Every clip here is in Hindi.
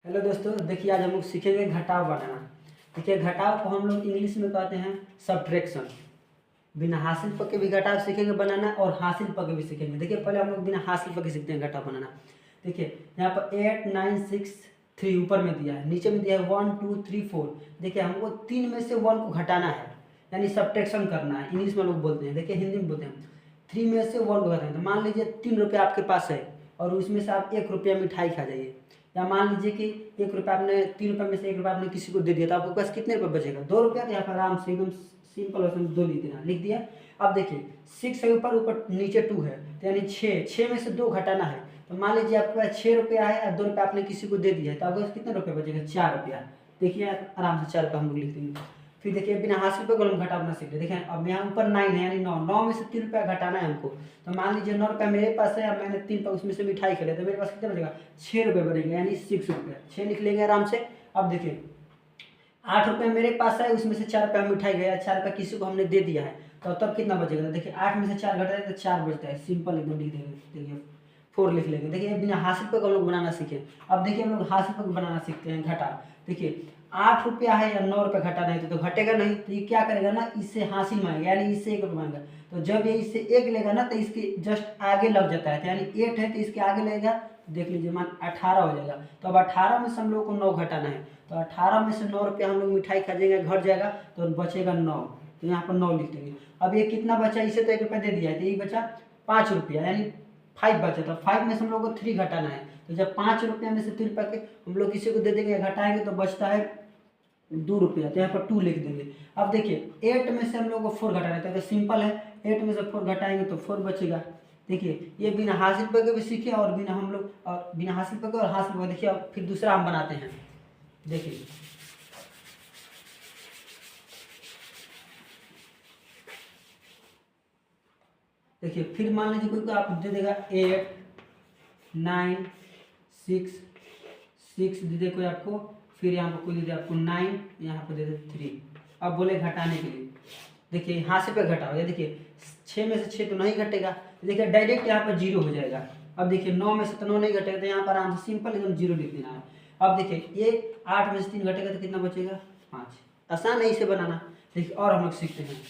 हेलो दोस्तों, देखिए आज हम लोग सीखेंगे घटाव बनाना। देखिए घटाव को हम लोग इंग्लिश में कहते हैं सब्ट्रैक्शन। बिना हासिल पर के भी घटाव सीखेंगे बनाना और हासिल पर के भी सीखेंगे। देखिए पहले हम लोग बिना हासिल पर के सीखते हैं घटाव बनाना। देखिए यहाँ पर 8 9 6 3 ऊपर में दिया है, नीचे में दिया है 1 2 3 4। देखिए हमको 3 में से 1 को घटाना है, यानी सब्ट्रैक्शन करना है। इंग्लिश में लोग बोलते हैं, देखिए हिंदी में बोलते हैं 3 में से 1 को घटाना है। तो मान लीजिए 3 रुपये आपके पास है और उसमें से आप 1 रुपया मिठाई खा जाइए, या मान लीजिए कि 1 रुपया आपने 3 रुपये में से 1 रुपया आपने किसी को दे दिया, तो आपके पास कितने रुपये बचेगा? 2 रुपया। तो यहाँ पर आराम से एकदम सिंपल ऑप्शन 2 लिख देना, लिख दिया। अब देखिए 6 है ऊपर, ऊपर नीचे 2 है, तो यानी 6 में से 2 घटाना है। तो मान लीजिए आपके पास 6 रुपया है और 2 रुपया आपने किसी को दे दिया है, तो आपके पास कितने रुपये बचेगा? 4 रुपया। देखिए आराम से 4 रुपया हम लोग लिख देंगे। फिर देखिए बिना हासिल पे हम घटा अपना सीख ले। देखिए अब यहाँ ऊपर 9 है, यानी 9 में से 3 रुपया घटाना है हमको। तो मान लीजिए 9 रुपया मेरे पास है और मैंने 3 रुपया उसमें से मिठाई खा लिया, तो मेरे पास कितना बचेगा? 6 रुपये बनेंगे, यानी 6 रुपया। 6 लिख लेंगे आराम से। अब देखिए 8 रुपये मेरे पास है, उसमें से 4 रुपया मिठाई गया, 4 रुपया किसी को हमने दे दिया है, तो तब कितना बचेगा? देखिए 8 में से 4 घटा है तो 4 बचता है। सिंपल एकदम लिख देंगे। देखिए 4 लिख लेंगे। देखिए बिना हासिल पे हम लोग बनाना सीखे। अब देखिए हम लोग हासिल पे बनाना सीखते हैं घटा। देखिए 8 रुपया है या 9 रुपया घटाना है, तो घटेगा नहीं, तो ये क्या करेगा ना, इससे हासिल मांगेगा, यानी इससे 1 रुपया मांगेगा। तो जब ये इससे 1 लेगा ना, तो इसके जस्ट आगे लग जाता है, तो यानी 8 है तो इसके आगे लगेगा। देख लीजिए मान 18 हो जाएगा। तो अब 18 में से हम लोग को 9 घटाना है, तो 18 में से 9 रुपया हम लोग मिठाई खा जाएंगे, घट जाएगा, तो बचेगा 9। तो यहाँ पर 9 लिख देंगे। अब ये कितना बचा? इसे तो 1 रुपया दे दिया है, तो ये बचा 5 रुपया, यानी 5 बचा। तो 5 में से हम लोग को 3 घटाना है, तो जब 5 रुपया में से 3 रुपया के हम लोग किसी को दे देंगे, घटाएंगे, तो बचता है 2 रुपया। तो यहाँ पर 2 लिख देंगे। अब देखिए 8 में से हम लोग को 4 घटाना है, तो सिंपल है, 8 में से 4 घटाएंगे तो 4 बचेगा। देखिए ये बिना हासिल पर के भी सीखे और बिना हम लोग और बिना हासिल पर के और हासिल पर। देखिए अब फिर दूसरा हम बनाते हैं। देखिए देखिए फिर मान लीजिए कोई को आप दे देगा 8 9 6 6 दे दे कोई आपको, फिर यहाँ पर कोई दे दे आपको 9, यहाँ पर दे दे 3। अब बोले घटाने के लिए। देखिए यहाँ से पे घटाओ, ये देखिए 6 में से 6 तो नहीं घटेगा, तो देखिए डायरेक्ट यहाँ पर 0 हो जाएगा। अब देखिए 9 में से तो 9 नहीं घटेगा, तो यहाँ पर आराम से सिंपल एकदम 0 लिख देना है। अब देखिए ये 8 में से 3 घटेगा तो कितना बचेगा? 5। आसान है इसे बनाना। देखिए और हम लोग सीखते हैं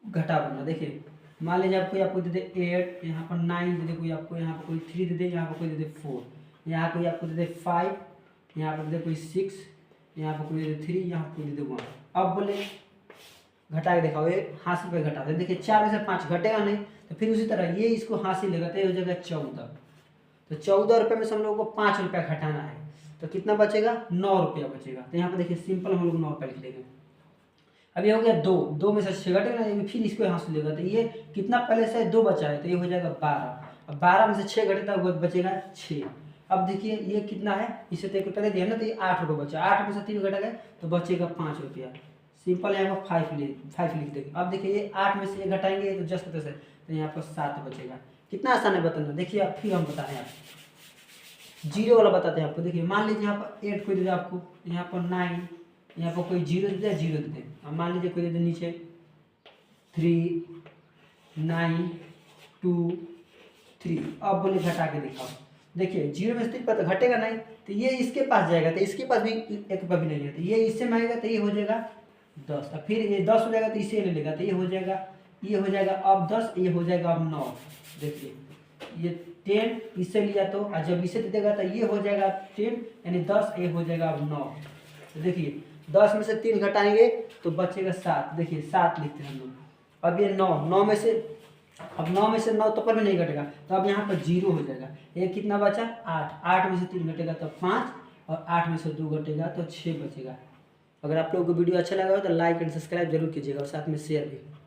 घटा बनना। देखिए मान लीजिए आपको दे दे 8, यहाँ पर 9 दे दे कोई आपको, यहाँ पर कोई 3 दे दे, यहाँ पर कोई दे दे 4, यहाँ कोई आपको दे दे 5, यहाँ पर दे दे कोई 6, यहाँ पर कोई दे दे 3, यहाँ पर कोई दे दे 1। अब बोले घटा के दिखाओ, ये हासिल पे घटा दे। देखिए 4 में से 5 घटेगा नहीं, तो फिर उसी तरह ये इसको हासिल लेगा, तो ये हो जाएगा 14। तो 14 रुपये में से हम लोग को 5 रुपया घटाना है, तो कितना बचेगा? 9 रुपया बचेगा। तो यहाँ पर देखिए सिंपल हम लोग 9 रुपया लिख देंगे। अब ये हो गया 2 में से 6 घटेगा ना, फिर इसको यहाँ से लेगा, तो ये कितना पहले से 2 बचा है, तो ये हो जाएगा 12। अब 12 में से 6 घटेगा वो बचेगा 6। अब देखिए ये कितना है, इसे तो 1 रुपया दे दिया ना, तो ये 8 रुपये बचा। 8 में से 3 घटेगा तो बचेगा 5 रुपया। सिंपल यहाँ पर 5 लिख देंगे। अब देखिए ये 8 में से 1 घटाएंगे तो जस्ट कैसे, तो यहाँ पर 7 बचेगा। कितना आसान है बताना। देखिए अब फिर हम बताते हैं आप 0 वाला बताते हैं आपको। देखिए मान लीजिए यहाँ पर 8 कोई दे दे आपको, यहाँ पर 9, यहाँ पर कोई 0 दे दे, 0 दे दे। अब मान लीजिए कोई दे दे नीचे 3 9 2 3। अब बोले घटा के दिखाओ। देखिए 0 में से 3 पर तो घटेगा नहीं, तो ये इसके पास जाएगा, तो इसके पास भी 1 रुपया भी नहीं है, तो ये इससे मांगेगा, तो ये हो जाएगा 10। अब फिर ये 10 हो जाएगा तो इसे ले लेगा, तो ये हो जाएगा अब 10, ये हो जाएगा अब 9। देखिए ये 10 इससे लिया, तो जब इसे दे देगा तो ये हो जाएगा 10, यानी 10, ये हो जाएगा अब 9। तो देखिए 10 में से 3 घटाएंगे तो बचेगा 7। देखिए 7 लिखते हैं हम लोग। अब ये 9 में से, अब 9 में से 9 तो पर भी नहीं घटेगा, तो अब यहाँ पर 0 हो जाएगा। ये कितना बचा? 8 में से 3 घटेगा तो 5, और 8 में से 2 घटेगा तो 6 बचेगा। अगर आप लोगों को वीडियो अच्छा लगा हो तो लाइक एंड सब्सक्राइब जरूर कीजिएगा और साथ में शेयर भी।